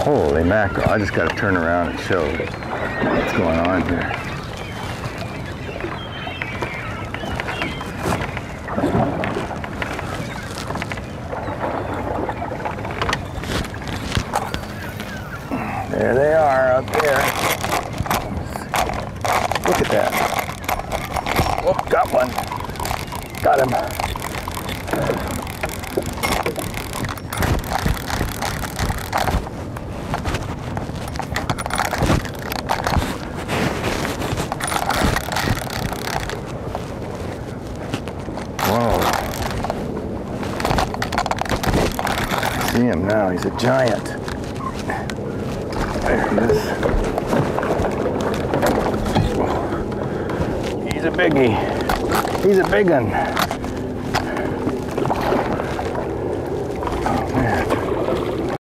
Holy mackerel, I just got to turn around and show what's going on here. There they are out there. Look at that. Oh, got one. Got him. Whoa. I see him now. He's a giant. There he is. He's a biggie. He's a big one.